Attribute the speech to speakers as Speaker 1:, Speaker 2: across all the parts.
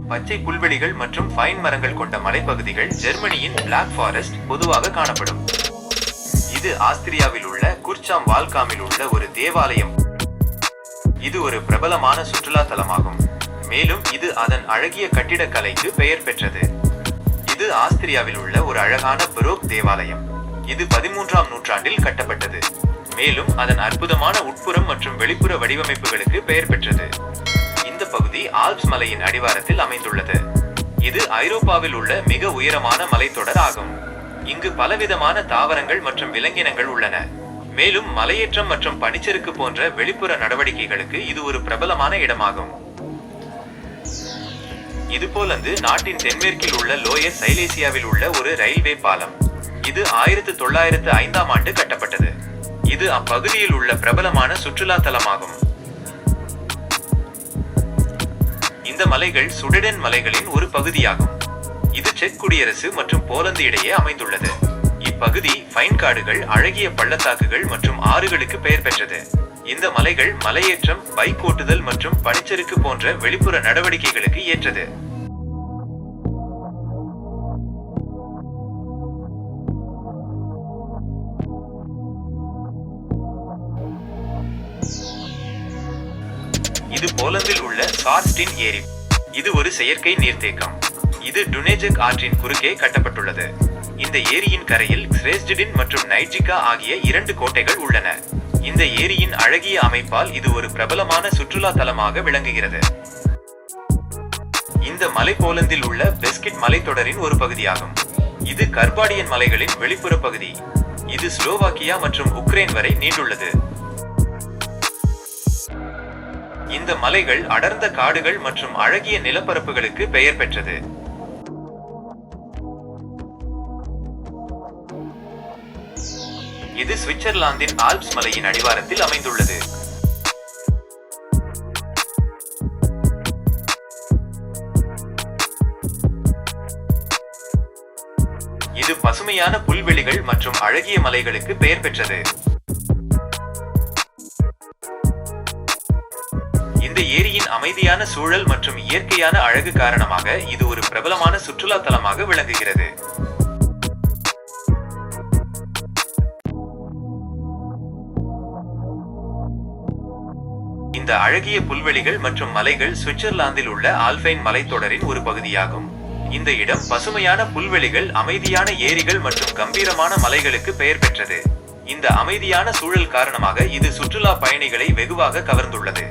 Speaker 1: பச்சை புல்வெளிகள் மற்றும் பைன் மரங்கள் கொண்ட மலைப்பகுதிகள் ஜெர்மனியின் பிளாக் ஃபாரஸ்ட் பொதுவாக காணப்படும். இது ஆஸ்திரியாவில் உள்ள குர்ச்சாம் வால்காமில் உள்ள ஒரு தேவாலயம். இது ஒரு பிரபலமான சுற்றுலா தலமாகும். மேலும் இது அதன் அழகிய கட்டிடக்கலைக்கு பெயர் பெற்றது. இது ஆஸ்திரியாவில் உள்ள ஒரு அழகான பரோக் தேவாலயம். இது 13ஆம் நூற்றாண்டில் கட்டப்பட்டது. மேலும் அதன் அற்புதமான உட்புறம் மற்றும் வெளிப்புற வடிவமைப்புகளுக்கு பெயர் பெற்றது. இந்த பகுதி ஆல்ப்ஸ் மலையின் அடிவாரத்தில் அமைந்துள்ளது. இது ஐரோப்பாவில் உள்ள மிக உயரமான மலைத்தொடர் ஆகும். இங்கு பலவிதமான தாவரங்கள் மற்றும் விலங்கினங்கள் உள்ளன. மேலும் மலையேற்றம் மற்றும் பனிச்சறுக்கு போன்ற வெளிப்புற நடவடிக்கைகளுக்கு இது ஒரு பிரபலமான இடமாகும். இது போலந்து நாட்டின் தென்மேற்கில் உள்ள லோயர் சைலேசியாவில் உள்ள ஒரு ரயில்வே பாலம். இது 1905ஆம் ஆண்டு கட்டப்பட்டது. இது அப்பகுதியில் உள்ள பிரபலமான சுற்றுலா தலமாகும். இந்த மலைகள் சுடெடன் மலைகளின் ஒரு பகுதியாகும். இது செக் குடியரசு மற்றும் போலந்து இடையே அமைந்துள்ளது. இப்பகுதி பைன் காடுகள், அழகிய பள்ளத்தாக்குகள் மற்றும் ஆறுகளுக்கு பெயர் பெற்றது. இந்த மலைகள் மலையேற்றம், பைக் ஓட்டுதல் மற்றும் பனிச்சறுக்கு போன்ற வெளிப்புற நடவடிக்கைகளுக்கு ஏற்றது. இது போலந்தில் உள்ள சார்ஸ்டின் ஏரி. இது ஒரு செயற்கை நீர்த்தேக்கம். இது டுனேஜக் ஆற்றின் குறுக்கே கட்டப்பட்டுள்ளது. இந்த ஏரியின் கரையில் ஸ்ரேஸ்டின் மற்றும் நைஜிகா ஆகிய 2 கோட்டைகள் உள்ளன. இந்த ஏரியின் அழகிய அமைப்பால் இது ஒரு பிரபலமான சுற்றுலா தலமாக விளங்குகிறது. இந்த மலை போலந்தில் உள்ள பெஸ்கிட் மலைத்தொடரின் ஒரு பகுதியாகும். இது கர்பாடியன் மலைகளின் வெளிப்புற பகுதி. இது ஸ்லோவாக்கியா மற்றும் உக்ரைன் வரை நீண்டுள்ளது. இந்த மலைகள் அடர்ந்த காடுகள் மற்றும் அழகிய நிலப்பரப்புகளுக்கு பெயர் பெற்றது. இது சுவிட்சர்லாந்தின் ஆல்ப்ஸ் மலையின் அடிவாரத்தில் அமைந்துள்ளது. இது பசுமையான புல்வெளிகள் மற்றும் அழகிய மலைகளுக்கு பெயர் பெற்றது. இந்த ஏரியின் அமைதியான சூழல் மற்றும் இயற்கையான அழகு காரணமாக இது ஒரு பிரபலமான சுற்றுலா தலமாக விளங்குகிறது. இந்த அழகிய புல்வெளிகள் மற்றும் மலைகள் சுவிட்சர்லாந்தில் உள்ள ஆல்பைன் மலைத்தொடரின் ஒரு பகுதியாகும். இந்த இடம் பசுமையான புல்வெளிகள், அமைதியான ஏரிகள் மற்றும் கம்பீரமான மலைகளுக்கு பெயர் பெற்றது. இந்த அமைதியான சூழல் காரணமாக இது சுற்றுலா பயணிகளை வெகுவாக கவர்ந்துள்ளது.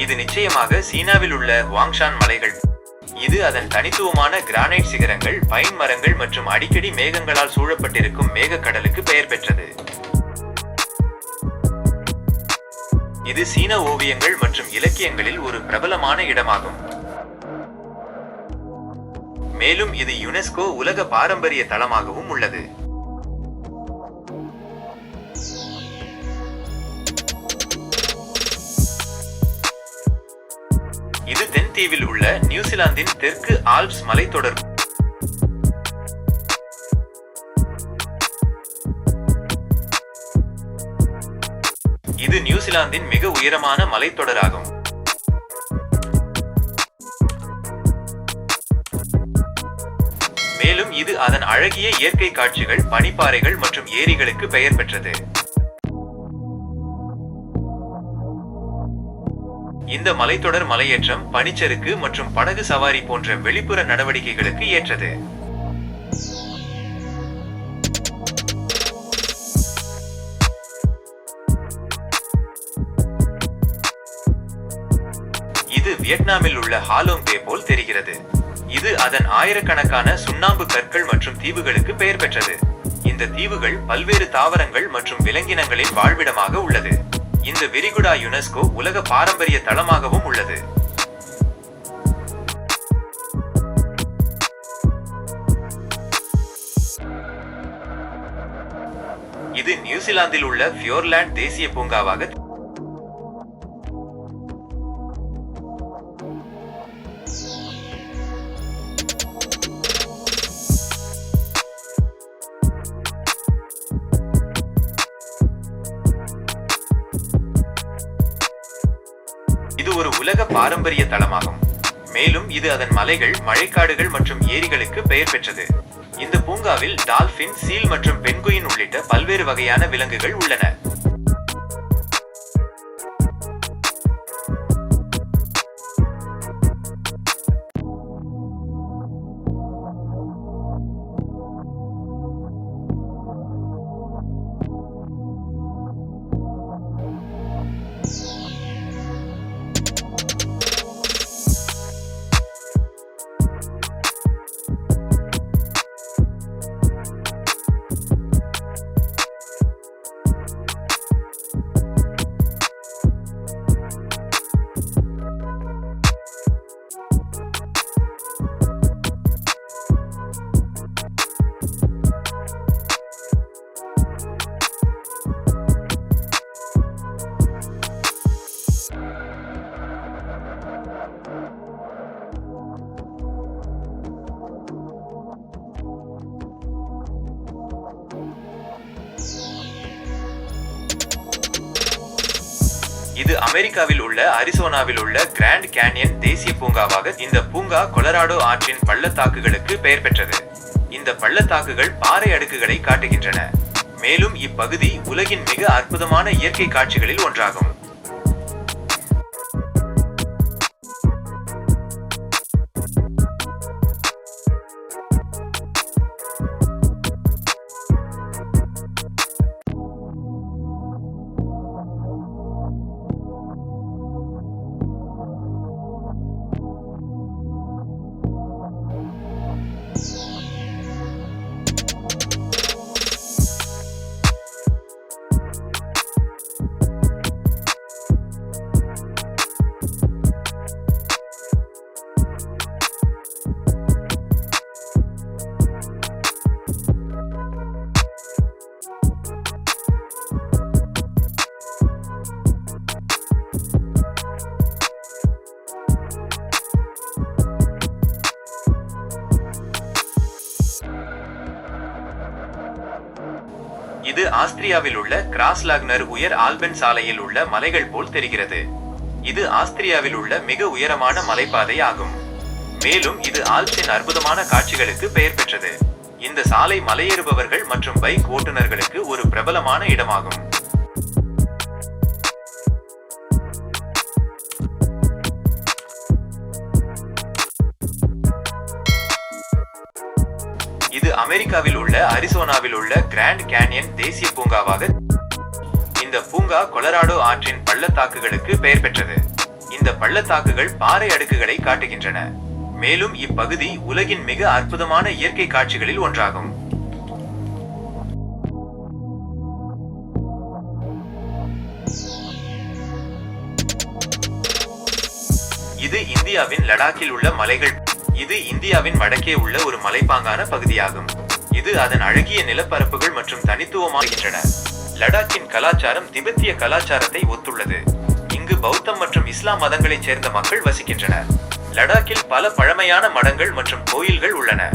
Speaker 1: இது நிச்சயமாக சீனாவில் உள்ள வாங்ஷான் மலைகள். இது அதன் தனித்துவமான கிரானைட் சிகரங்கள், பைன் மரங்கள் மற்றும் அடிக்கடி மேகங்களால் சூழப்பட்டிருக்கும் மேகக்கடலுக்கு பெயர் பெற்றது. இது சீன ஓவியங்கள் மற்றும் இலக்கியங்களில் ஒரு பிரபலமான இடமாகும். மேலும் இது யுனெஸ்கோ உலக பாரம்பரிய தளமாகவும் உள்ளது. இது தென்தீவில் உள்ள நியூசிலாந்தின் தெற்கு ஆல்ப்ஸ் மலைத்தொடர். இது நியூசிலாந்தின் மிக உயரமான மலைத்தொடராகும். மேலும் இது அதன் அழகிய இயற்கை காட்சிகள், பனிப்பாறைகள் மற்றும் ஏரிகளுக்கு பெயர் பெற்றது. இந்த மலைத்தொடர் மலையேற்றம், பனிச்சறுக்கு மற்றும் படகு சவாரி போன்ற வெளிப்புற நடவடிக்கைகளுக்கு ஏற்றது. இது வியட்நாமில் உள்ள ஹாலோங் பே போல் தெரிகிறது. இது அதன் ஆயிரக்கணக்கான சுண்ணாம்பு கற்கள் மற்றும் தீவுகளுக்கு பெயர் பெற்றது. இந்த தீவுகள் பல்வேறு தாவரங்கள் மற்றும் விலங்கினங்களின் வாழ்விடமாக உள்ளது. இந்த விரிகுடா யுனெஸ்கோ உலக பாரம்பரிய தளமாகவும் உள்ளது. இது நியூசிலாந்தில் உள்ள ஃபியோர்லாண்ட் தேசிய பூங்காவாக உலக பாரம்பரிய தளமாகும். மேலும் இது அதன் மலைகள், மழைக்காடுகள் மற்றும் ஏரிகளுக்கு பெயர் பெற்றது. இந்த பூங்காவில் டால்பின், சீல் மற்றும் பென்குயின் உள்ளிட்ட பல்வேறு வகையான விலங்குகள் உள்ளன. இது அமெரிக்காவில் உள்ள அரிசோனாவில் உள்ள கிராண்ட் கேன்யன் தேசிய பூங்காவாக. இந்த பூங்கா கொலராடோ ஆற்றின் பள்ளத்தாக்குகளுக்கு பெயர் பெற்றது. இந்த பள்ளத்தாக்குகள் பாறை அடுக்குகளை காட்டுகின்றன. மேலும் இப்பகுதி உலகின் மிக அற்புதமான இயற்கை காட்சிகளில் ஒன்றாகும். இது ஆஸ்திரியாவில் உள்ள கிராஸ்லாக்னர் உயர் ஆல்பென் சாலையில் உள்ள மலைகள் போல் தெரிகிறது. இது ஆஸ்திரியாவில் உள்ள மிக உயரமான மலைப்பாதை ஆகும். மேலும் இது ஆல்ப்ஸின் அற்புதமான காட்சிகளுக்கு பெயர் பெற்றது. இந்த சாலை மலையேறுபவர்கள் மற்றும் பைக் ஓட்டுநர்களுக்கு ஒரு பிரபலமான இடமாகும். இது அமெரிக்காவில் உள்ள அரிசோனாவில் உள்ள கிராண்ட் கேன்யன் தேசிய பூங்காவாக. இந்த பூங்கா கொலராடோ ஆற்றின் பள்ளத்தாக்குகளுக்கு பெயர் பெற்றது. இந்த பள்ளத்தாக்குகள் பாறை அடுக்குகளை காட்டுகின்றன. மேலும் இப்பகுதி உலகின் மிக அற்புதமான இயற்கை காட்சிகளில் ஒன்றாகும். இது இந்தியாவின் லடாக்கில் உள்ள மலைகள். இது இந்தியாவின் வடக்கே உள்ள ஒரு மலைப்பாங்கான பகுதியாகும். இது அதன் அழகிய நிலப்பரப்புகள் மற்றும் தனித்துவமாகின்றன. லடாக்கின் கலாச்சாரம் திபெத்திய கலாச்சாரத்தை ஒத்துள்ளது. இங்கு பௌத்தம் மற்றும் இஸ்லாம் மதங்களைச் சேர்ந்த மக்கள் வசிக்கின்றனர். லடாக்கில் பல பழமையான மடங்கள் மற்றும் கோயில்கள் உள்ளன.